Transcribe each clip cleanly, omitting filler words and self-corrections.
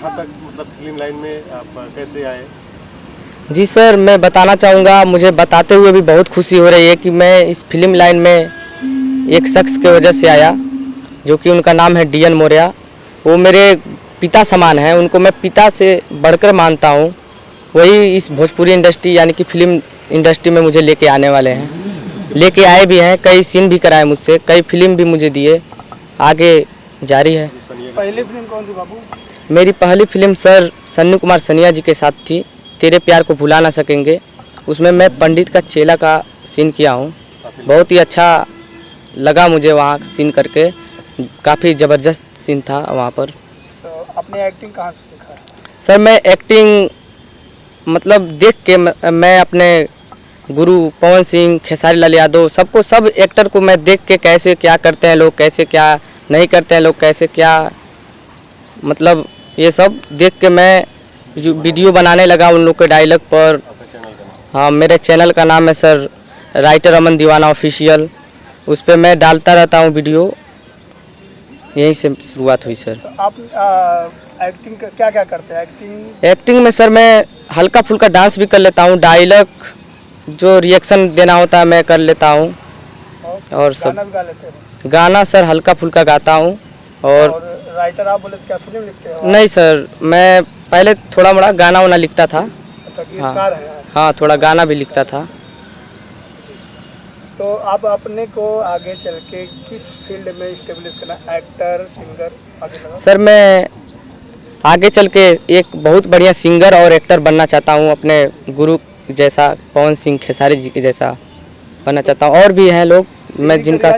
यहाँ तक मतलब फिल्म लाइन में आप कैसे आए? जी सर, मैं बताना चाहूँगा, मुझे बताते हुए भी बहुत खुशी हो रही है कि मैं इस फिल्म लाइन में एक शख्स के वजह से आया, जो कि उनका नाम है DN मौर्य। वो मेरे पिता समान हैं, उनको मैं पिता से बढ़कर मानता हूँ। वही इस भोजपुरी इंडस्ट्री यानी कि फिल्म इंडस्ट्री में मुझे लेके आने वाले हैं, लेके आए भी हैं। कई सीन भी कराए मुझसे, कई फिल्म भी मुझे दिए, आगे जारी है। पहली फिल्म कौन थी बाबू? मेरी पहली फिल्म सर सन्नू कुमार सनिया जी के साथ थी, तेरे प्यार को भुला ना सकेंगे। उसमें मैं पंडित का चेला का सीन किया हूँ। बहुत ही अच्छा लगा मुझे वहाँ सीन करके, काफ़ी ज़बरदस्त सीन था वहाँ पर। तो अपने एक्टिंग कहाँ से सीखा? सर मैं एक्टिंग मतलब देख के मैं अपने गुरु पवन सिंह, खेसारी लाल यादव, सबको, सब एक्टर को मैं देख के कैसे क्या करते हैं लोग, कैसे क्या नहीं करते हैं लोग, कैसे क्या, मतलब ये सब देख के मैं वीडियो बनाने लगा उन लोग के डायलॉग पर। हाँ, मेरे चैनल का नाम है सर राइटर अमन दीवाना ऑफिशियल। उस पर मैं डालता रहता हूँ वीडियो, यहीं से शुरुआत हुई सर। तो आप एक्टिंग क्या क्या करते हैं? एक्टिंग में सर मैं हल्का फुल्का डांस भी कर लेता हूँ, डायलॉग जो रिएक्शन देना होता है मैं कर लेता हूँ, और सब गाना भी गा लेते हैं? गाना सर हल्का फुल्का गाता हूँ। और राइटर आप बोले तो क्या फिल्म लिखते हो? नहीं सर, मैं पहले थोड़ा मोड़ा गाना वाना लिखता था। अच्छा, गीतकार है। हाँ, थोड़ा गाना भी लिखता था। तो आप अपने को आगे चल के किस फील्ड में स्टेब्लिश करना, एक्टर, सिंगर आगे लगा? सर मैं आगे चल के एक बहुत बढ़िया सिंगर और एक्टर बनना चाहता हूँ, अपने गुरु जैसा पवन सिंह, खेसारी जी के जैसा बनना चाहता हूँ। और भी हैं लोग मैं जिनका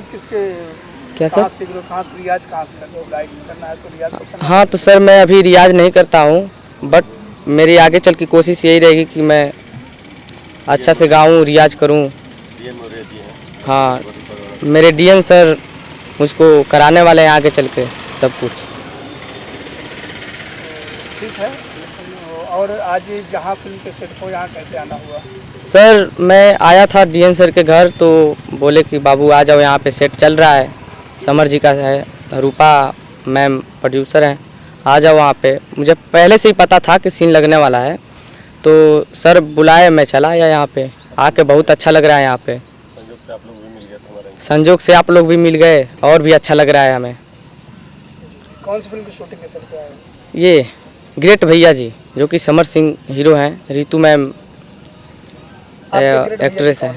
क्या सर? कहाँ से रियाज कहाँ से करते हो? गाइड करना है तो रियाज करना है? हाँ तो सर मैं अभी रियाज नहीं करता हूँ, बट मेरी आगे चल की कोशिश यही रहेगी कि मैं अच्छा से गाऊँ, रियाज करूँ। हाँ, मेरे DN सर मुझको कराने वाले हैं आगे चल के सब कुछ। ठीक है। और आज जहाँ फिल्म के सेट को यहाँ कैसे आना हुआ? सर मैं आया था DN सर के घर, तो बोले कि बाबू आ जाओ, यहाँ पे सेट चल रहा है, समर जी का है, रूपा मैम प्रोड्यूसर हैं, आ जाओ वहाँ पे। मुझे पहले से ही पता था कि सीन लगने वाला है, तो सर बुलाए, मैं चला आया यहाँ पे, आके बहुत अच्छा लग रहा है यहाँ पे। संजोग से आप लोग भी मिल गए, और भी अच्छा लग रहा है हमें। कौन सी फिल्म की शूटिंग के सेट पे आए? ये ग्रेट भैया जी, जो कि समर सिंह हीरो हैं, रितु मैम एक्ट्रेस हैं।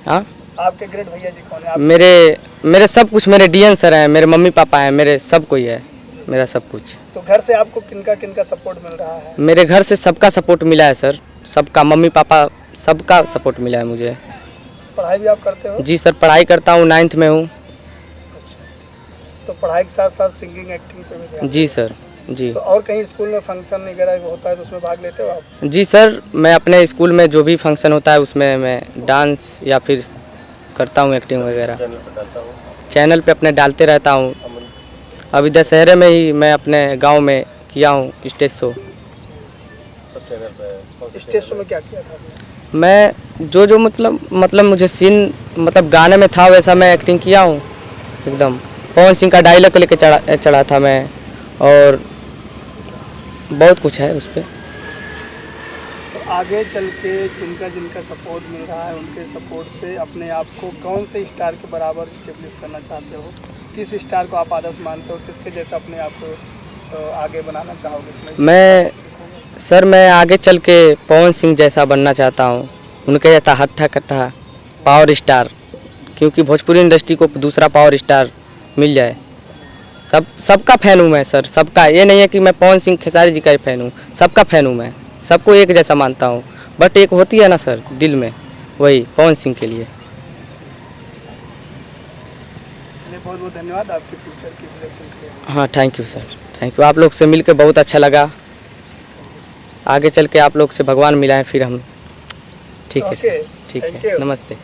हाँ, आपके ग्रेट भैया जी कौन है? मेरे सब कुछ, मेरे DN सर हैं, मेरे मम्मी पापा हैं, मेरे सब कोई है, मेरा सब कुछ। तो घर से आपको किनका सपोर्ट मिल रहा है? मेरे घर से सबका सपोर्ट मिला है सर, सबका, मम्मी पापा सबका सपोर्ट मिला है मुझे। पढ़ाई भी आप करते हो? जी सर, पढ़ाई करता हूँ, 9th में हूँ। तो पढ़ाई के साथ साथ सिंगिंग, एक्टिंग पे भी ध्यान? जी सर, जी। तो और कहीं स्कूल में फंक्शन वगैरह होता है तो उसमें भाग लेते हो आप? जी सर, मैं अपने स्कूल में जो भी फंक्शन होता है उसमें मैं डांस या फिर करता हूँ, एक्टिंग वगैरह चैनल पे अपने डालते रहता हूँ। अभी दशहरे में ही मैं अपने गांव में किया हूँ स्टेज शो। स्टेज शो में क्या किया था? मैं जो मतलब मुझे सीन मतलब गाने में था वैसा मैं एक्टिंग किया हूँ एकदम। पवन सिंह का डायलॉग लेके चढ़ा था मैं, और बहुत कुछ है उस पर। तो आगे चल के जिनका सपोर्ट मिल रहा है, उनके सपोर्ट से अपने आप को कौन से स्टार के बराबर स्टेब्लिश करना चाहते हो? किस स्टार को आप आदर्श मानते हो? किसके जैसा अपने आप को आगे बनाना चाहोगे? मैं आगे चल के पवन सिंह जैसा बनना चाहता हूँ, उनके जैसा हट्ठा कट्ठा पावर स्टार, क्योंकि भोजपुरी इंडस्ट्री को दूसरा पावर स्टार मिल जाए। सबका फ़ैन हूँ मैं सर, सबका। ये नहीं है कि मैं पवन सिंह खेसारी जी का ही फ़ैन हूँ, सबका फ़ैन हूँ मैं, सबको एक जैसा मानता हूँ। बट एक होती है ना सर दिल में, वही पवन सिंह के लिए। बहुत बहुत धन्यवाद आपके फ्यूचर की ब्लेसिंग के लिए। हाँ, thank you sir, thank you. आप लोग से मिलकर बहुत अच्छा लगा। आगे चल के आप लोग से भगवान मिलाएं फिर हम। ठीक है सर, ठीक है, नमस्ते।